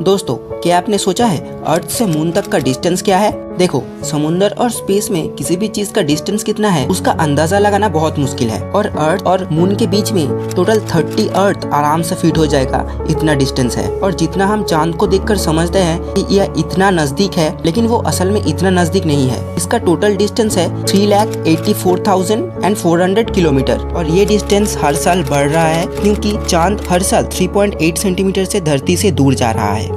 दोस्तों, क्या आपने सोचा है अर्थ से मून तक का डिस्टेंस क्या है? देखो, समुंदर और स्पेस में किसी भी चीज का डिस्टेंस कितना है उसका अंदाजा लगाना बहुत मुश्किल है और अर्थ और मून के बीच में टोटल 30 अर्थ आराम से फिट हो जाएगा, इतना डिस्टेंस है। और जितना हम चांद को देखकर समझते हैं कि यह इतना नजदीक है, लेकिन वो असल में इतना नजदीक नहीं है। इसका टोटल डिस्टेंस है 3,84,400 किलोमीटर और ये डिस्टेंस हर साल बढ़ रहा है क्योंकि चांद हर साल 3.8 सेंटीमीटर से धरती से दूर जा रहा है।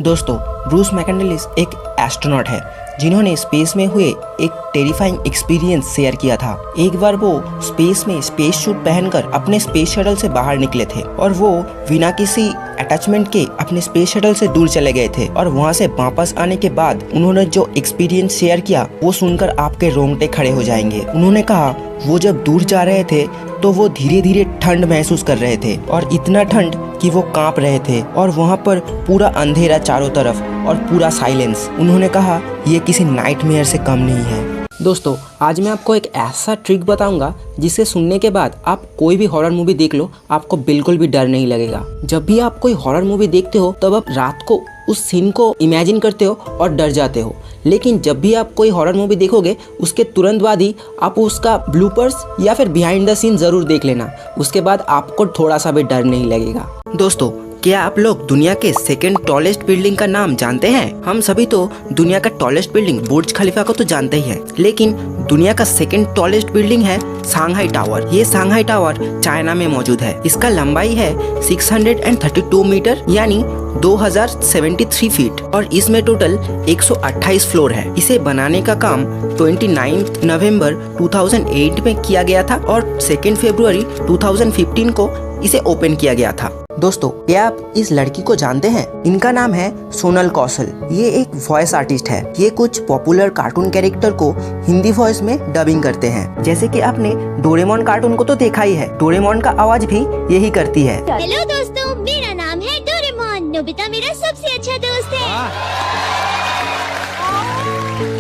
दोस्तों, ब्रूस मैकनेलिस एक एस्ट्रोनॉट है जिन्होंने स्पेस में हुए एक टेरिफाइंग एक्सपीरियंस शेयर किया था। एक बार वो स्पेस में स्पेस सूट पहनकर अपने स्पेस शटल से बाहर निकले थे और वो बिना किसी अटैचमेंट के अपने स्पेस शटल से दूर चले गए थे और वहाँ से वापस आने के बाद उन्होंने जो एक्सपीरियंस शेयर किया वो सुनकर आपके रोंगटे खड़े हो जाएंगे। उन्होंने कहा वो जब दूर जा रहे थे तो वो धीरे धीरे ठंड महसूस कर रहे थे और इतना ठंड कि वो कांप रहे थे और वहाँ पर पूरा अंधेरा चारों तरफ और पूरा साइलेंस। उन्होंने कहा ये किसी नाइटमेयर से कम नहीं है। दोस्तों, आज मैं आपको एक ऐसा ट्रिक बताऊंगा जिसे सुनने के बाद आप कोई भी हॉरर मूवी देख लो, आपको बिल्कुल भी डर नहीं लगेगा। जब भी आप कोई हॉरर मूवी देखते हो तब आप रात को उस सीन को इमेजिन करते हो और डर जाते हो, लेकिन जब भी आप कोई हॉरर मूवी देखोगे उसके तुरंत बाद ही आप उसका ब्लूपर्स या फिर बिहाइंड द सीन जरूर देख लेना, उसके बाद आपको थोड़ा सा भी डर नहीं लगेगा। दोस्तों, क्या आप लोग दुनिया के सेकंड टॉलेस्ट बिल्डिंग का नाम जानते हैं? हम सभी तो दुनिया का टॉलेस्ट बिल्डिंग बुर्ज खलीफा को तो जानते ही हैं, लेकिन दुनिया का सेकंड टॉलेस्ट बिल्डिंग है सांघाई टावर। ये सांघाई टावर चाइना में मौजूद है। इसका लंबाई है 632 मीटर यानी 2073 फीट और इसमें टोटल 128 फ्लोर है। इसे बनाने का काम 29 नवंबर 2008 में किया गया था और 2 फरवरी 2015 को इसे ओपन किया गया था। दोस्तों, क्या आप इस लड़की को जानते हैं? इनका नाम है सोनल कौशल। ये एक वॉइस आर्टिस्ट है। ये कुछ पॉपुलर कार्टून कैरेक्टर को हिंदी वॉइस में डबिंग करते हैं। जैसे कि आपने डोरेमोन कार्टून को तो देखा ही है, डोरेमोन का आवाज भी यही करती है। हेलो दोस्तों, मेरा नाम है डोरेमोन। नोबिता मेरा सबसे अच्छा दोस्त है।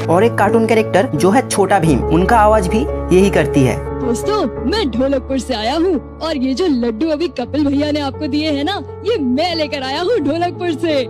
और एक कार्टून कैरेक्टर जो है छोटा भीम, उनका आवाज भी यही करती है। दोस्तों, मैं ढोलकपुर से आया हूँ और ये जो लड्डू अभी कपिल भैया ने आपको दिए हैं ना, ये मैं लेकर आया हूँ ढोलकपुर से।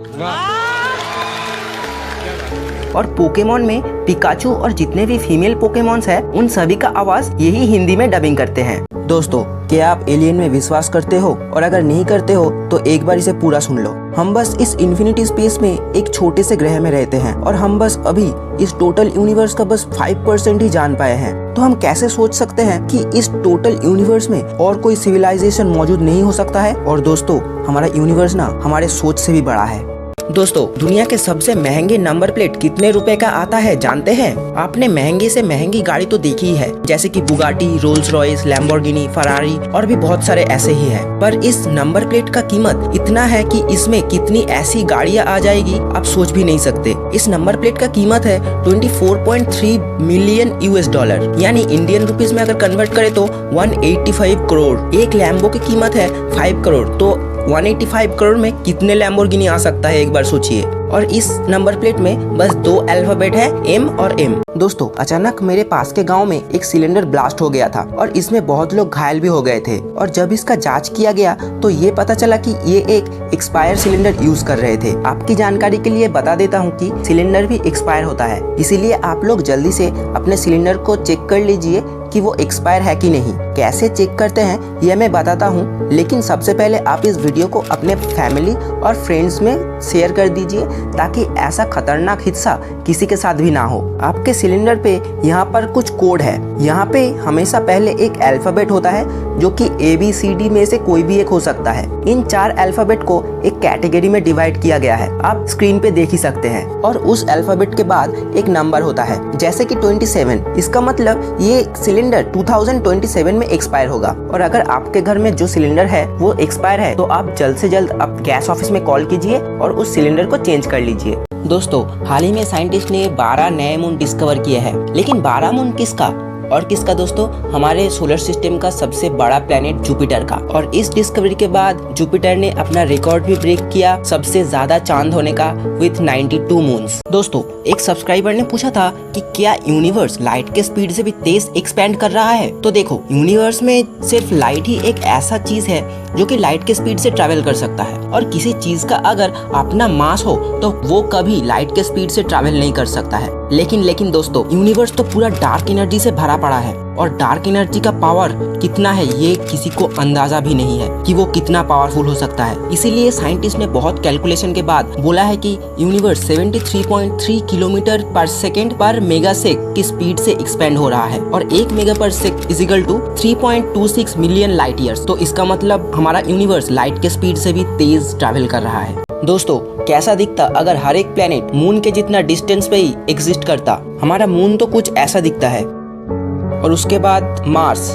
और पोकेमोन में पिकाचू और जितने भी फीमेल पोकेमॉन्स हैं, उन सभी का आवाज यही हिंदी में डबिंग करते हैं। दोस्तों, क्या आप एलियन में विश्वास करते हो? और अगर नहीं करते हो तो एक बार इसे पूरा सुन लो। हम बस इस इन्फिनिटी स्पेस में एक छोटे से ग्रह में रहते हैं और हम बस अभी इस टोटल यूनिवर्स का बस 5% ही जान पाए हैं। तो हम कैसे सोच सकते हैं कि इस टोटल यूनिवर्स में और कोई सिविलाइजेशन मौजूद नहीं हो सकता है? और दोस्तों, हमारा यूनिवर्स ना हमारे सोच से भी बड़ा है। दोस्तों, दुनिया के सबसे महंगे नंबर प्लेट कितने रुपए का आता है जानते हैं? आपने महंगे से महंगी गाड़ी तो देखी ही है, जैसे कि Bugatti, Rolls Royce, Lamborghini, Ferrari और भी बहुत सारे ऐसे ही है। पर इस नंबर प्लेट का कीमत इतना है कि इसमें कितनी ऐसी गाड़ियां आ जाएगी आप सोच भी नहीं सकते। इस नंबर प्लेट का कीमत है 24.3 मिलियन $, यानी इंडियन रुपीज में अगर कन्वर्ट करें तो 185 करोड़। एक लैम्बो की कीमत है 5 करोड़, तो 185 करोड़ में कितने लैम्बोर्गिनी आ सकता है, एक बार सोचिए। और इस नंबर प्लेट में बस 2 अल्फाबेट है, M और M। दोस्तों, अचानक मेरे पास के गांव में एक सिलेंडर ब्लास्ट हो गया था और इसमें बहुत लोग घायल भी हो गए थे। और जब इसका जांच किया गया तो ये पता चला कि ये एक एक्सपायर सिलेंडर यूज कर रहे थे। आपकी जानकारी के लिए बता देता हूँ कि सिलेंडर भी एक्सपायर होता है, इसीलिए आप लोग जल्दी से अपने सिलेंडर को चेक कर लीजिए कि वो एक्सपायर है कि नहीं। कैसे चेक करते हैं ये मैं बताता हूँ, लेकिन सबसे पहले आप इस वीडियो को अपने फैमिली और फ्रेंड्स में शेयर कर दीजिए ताकि ऐसा खतरनाक हिस्सा किसी के साथ भी ना हो। आपके सिलेंडर पे यहाँ पर कुछ कोड है। यहाँ पे हमेशा पहले एक अल्फाबेट होता है जो कि ABCD में से कोई भी एक हो सकता है। इन 4 अल्फाबेट को एक कैटेगरी में डिवाइड किया गया है, आप स्क्रीन पे देख ही सकते हैं। और उस अल्फाबेट के बाद एक नंबर होता है, जैसे कि 27। इसका मतलब ये सिलेंडर 2027 में एक्सपायर होगा। और अगर आपके घर में जो सिलेंडर है वो एक्सपायर है तो आप जल्द से जल्द अब गैस ऑफिस में कॉल कीजिए और उस सिलेंडर को चेंज कर लीजिए। दोस्तों, हाल ही में साइंटिस्ट ने 12 नए मून डिस्कवर किए हैं, लेकिन 12 मून किसका और किसका दोस्तों, हमारे सोलर सिस्टम का सबसे बड़ा प्लेनेट जुपिटर का। और इस डिस्कवरी के बाद जुपिटर ने अपना रिकॉर्ड भी ब्रेक किया सबसे ज्यादा चांद होने का विथ 92 मून्स। दोस्तों एक सब्सक्राइबर ने पूछा था कि क्या यूनिवर्स लाइट के स्पीड से भी तेज एक्सपेंड कर रहा है। तो देखो, यूनिवर्स में सिर्फ लाइट ही एक ऐसा चीज है जो कि लाइट के स्पीड से ट्रैवल कर सकता है, और किसी चीज का अगर अपना मास हो तो वो कभी लाइट के स्पीड से ट्रैवल नहीं कर सकता है। लेकिन दोस्तों, यूनिवर्स तो पूरा डार्क एनर्जी से भरा पड़ा है, और डार्क एनर्जी का पावर कितना है ये किसी को अंदाजा भी नहीं है कि वो कितना पावरफुल हो सकता है। इसीलिए साइंटिस्ट ने बहुत कैलकुलेशन के बाद बोला है कि यूनिवर्स 73.3 किलोमीटर पर सेकेंड पर मेगासेक की स्पीड से एक्सपेंड हो रहा है, और 1 megaparsec is equal to 3.26 million light years. तो इसका मतलब हमारा यूनिवर्स लाइट के स्पीड से भी तेज ट्रैवल कर रहा है। दोस्तों कैसा दिखता अगर हर एक प्लेनेट मून के जितना डिस्टेंस पे ही एग्जिस्ट करता। हमारा मून तो कुछ ऐसा दिखता है, और उसके बाद मार्स,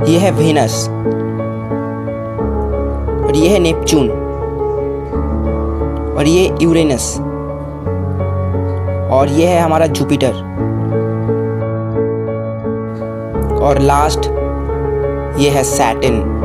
ये है वेनस, और ये है नेपच्यून, और ये यूरेनस, और ये है हमारा जुपिटर, और लास्ट ये है सैटर्न।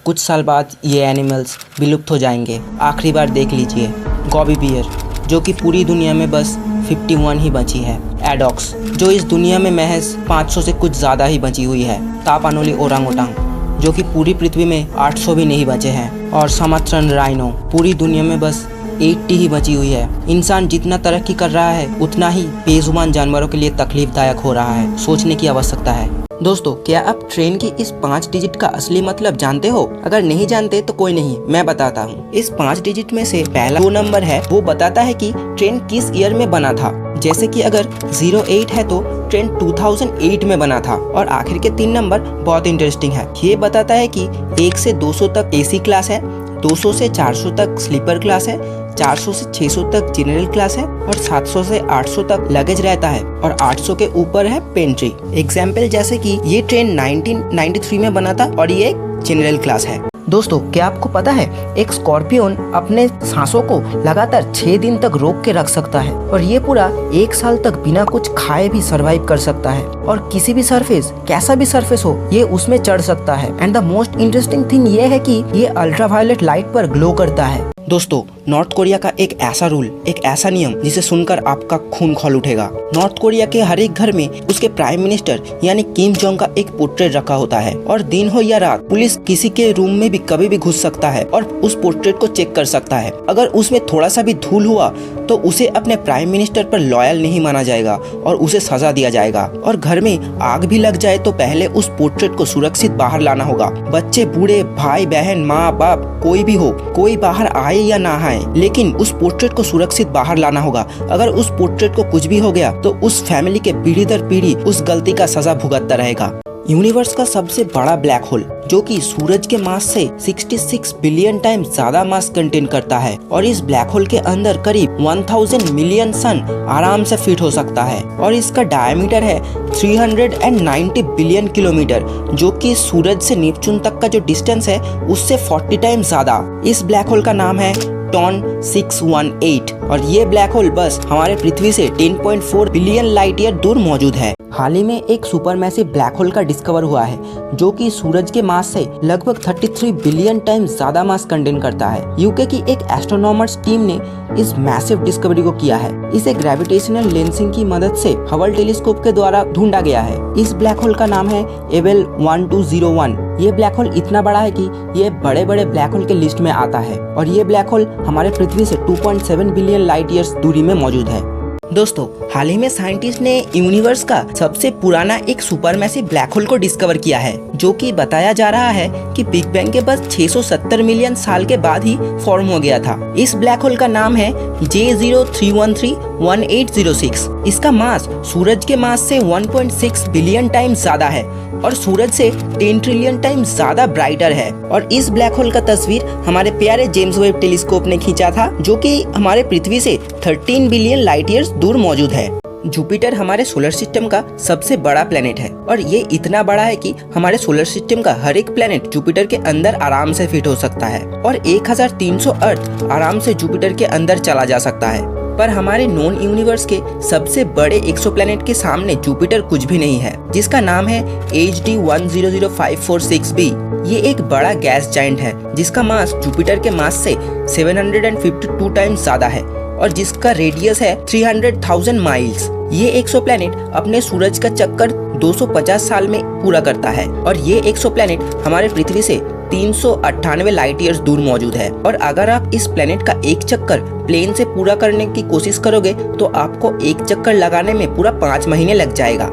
कुछ साल बाद ये एनिमल्स विलुप्त हो जाएंगे। आखिरी बार देख लीजिए गॉबी बियर, जो कि पूरी दुनिया में बस 51 ही बची है। एडॉक्स, जो इस दुनिया में महज 500 से कुछ ज़्यादा ही बची हुई है। तापानोली ओरांगोटांग, जो कि पूरी पृथ्वी में 800 भी नहीं बचे हैं। और समात्रन राइनो, पूरी दुनिया में बस 80 ही बची हुई है। इंसान जितना तरक्की कर रहा है उतना ही बेजुबान जानवरों के लिए तकलीफदायक हो रहा है। सोचने की आवश्यकता है। दोस्तों क्या आप ट्रेन की इस 5 डिजिट का असली मतलब जानते हो? अगर नहीं जानते तो कोई नहीं, मैं बताता हूँ। इस 5 डिजिट में से पहला 2 नंबर है वो बताता है कि ट्रेन किस ईयर में बना था। जैसे कि अगर 08 है तो ट्रेन 2008 में बना था। और आखिर के 3 नंबर बहुत इंटरेस्टिंग है। ये बताता है कि 1 से 200 तक एसी क्लास है, 200 से 400 तक स्लीपर क्लास है, 400 से 600 तक जनरल क्लास है, और 700 से 800 तक लगेज रहता है, और 800 के ऊपर है पेंट्री। एग्जाम्पल जैसे कि ये ट्रेन 1993 में बना था और ये जनरल क्लास है। दोस्तों क्या आपको पता है एक स्कॉर्पियन अपने सांसों को लगातार 6 दिन तक रोक के रख सकता है, और ये पूरा 1 साल तक बिना कुछ खाए भी सरवाइव कर सकता है, और किसी भी सरफेस, कैसा भी सरफेस हो, ये उसमें चढ़ सकता है। And the most interesting thing ये है कि ये अल्ट्रावायलेट लाइट पर ग्लो करता है। दोस्तों नॉर्थ कोरिया का एक ऐसा रूल, एक ऐसा नियम जिसे सुनकर आपका खून खौल उठेगा। नॉर्थ कोरिया के हर एक घर में उसके प्राइम मिनिस्टर यानी किम जोंग का एक पोर्ट्रेट रखा होता है, और दिन हो या रात पुलिस किसी के रूम में भी कभी भी घुस सकता है और उस पोर्ट्रेट को चेक कर सकता है। अगर उसमें थोड़ा सा भी धूल हुआ तो उसे अपने प्राइम मिनिस्टर पर लॉयल नहीं माना जाएगा और उसे सजा दिया जाएगा। और घर में आग भी लग जाए तो पहले उस पोर्ट्रेट को सुरक्षित बाहर लाना होगा। बच्चे, बूढ़े, भाई बहन, माँ बाप, कोई भी हो, कोई बाहर आए या ना आए, लेकिन उस पोर्ट्रेट को सुरक्षित बाहर लाना होगा। अगर उस पोर्ट्रेट को कुछ भी हो गया तो उस फैमिली के पीढ़ी दर पीढ़ी उस गलती का सजा भुगतता रहेगा। यूनिवर्स का सबसे बड़ा ब्लैक होल, जो कि सूरज के मास से 66 बिलियन टाइम ज्यादा मास कंटेन करता है, और इस ब्लैक होल के अंदर करीब 1000 मिलियन सन आराम से फिट हो सकता है, और इसका डायमीटर है 390 बिलियन किलोमीटर, जो कि सूरज से नेपच्यून तक का जो डिस्टेंस है उससे 40 टाइम ज्यादा। इस ब्लैक होल का नाम है टॉन 618, और ये ब्लैक होल बस हमारे पृथ्वी से 10.4 बिलियन लाइट ईयर दूर मौजूद है। हाल ही में एक सुपरमैसिव ब्लैक होल का डिस्कवर हुआ है, जो कि सूरज के मास से लगभग 33 बिलियन टाइम ज्यादा मास कंटेन करता है। यूके की एक एस्ट्रोनॉमर्स टीम ने इस मैसिव डिस्कवरी को किया है। इसे ग्रेविटेशनल लेंसिंग की मदद से हबल टेलीस्कोप के द्वारा ढूंढा गया है। इस ब्लैक होल का नाम है एबेल 1201। ये ब्लैक होल इतना बड़ा है कि ये बड़े बड़े ब्लैक होल के लिस्ट में आता है, और ये ब्लैक होल हमारे पृथ्वी से 2.7 बिलियन लाइट ईयर्स दूरी में मौजूद है। दोस्तों हाल ही में साइंटिस्ट ने यूनिवर्स का सबसे पुराना एक सुपरमैसिव ब्लैक होल को डिस्कवर किया है, जो कि बताया जा रहा है कि बिग बैंग के बस 670 मिलियन साल के बाद ही फॉर्म हो गया था। इस ब्लैक होल का नाम है J03131806। इसका मास सूरज के मास से 1.6 बिलियन टाइम ज्यादा है, और सूरज से 10 ट्रिलियन टाइम ज्यादा ब्राइटर है। और इस ब्लैक होल का तस्वीर हमारे प्यारे जेम्स वेब टेलीस्कोप ने खींचा था, जो कि हमारे पृथ्वी से 13 बिलियन लाइट ईयर्स दूर मौजूद है। जुपिटर हमारे सोलर सिस्टम का सबसे बड़ा प्लेनेट है, और ये इतना बड़ा है कि हमारे सोलर सिस्टम का हर एक प्लेनेट जुपिटर के अंदर आराम से फिट हो सकता है, और 1300 अर्थ आराम से जुपिटर के अंदर चला जा सकता है। पर हमारे नॉन यूनिवर्स के सबसे बड़े एक्सोप्लैनेट के सामने जुपिटर कुछ भी नहीं है, जिसका नाम है HD 100546b। ये एक बड़ा गैस जाइंट है जिसका मास जुपिटर के मास से 752 टाइम्स ज्यादा है और जिसका रेडियस है 300,000 माइल्स। ये एक्सोप्लैनेट अपने सूरज का चक्कर 250 साल में पूरा करता है और ये एक्सोप्लैनेट हमारे पृथ्वी से 398 लाइट ईयर्स दूर मौजूद है। और अगर आप इस प्लेनेट का एक चक्कर प्लेन से पूरा करने की कोशिश करोगे तो आपको एक चक्कर लगाने में पूरा 5 महीने लग जाएगा।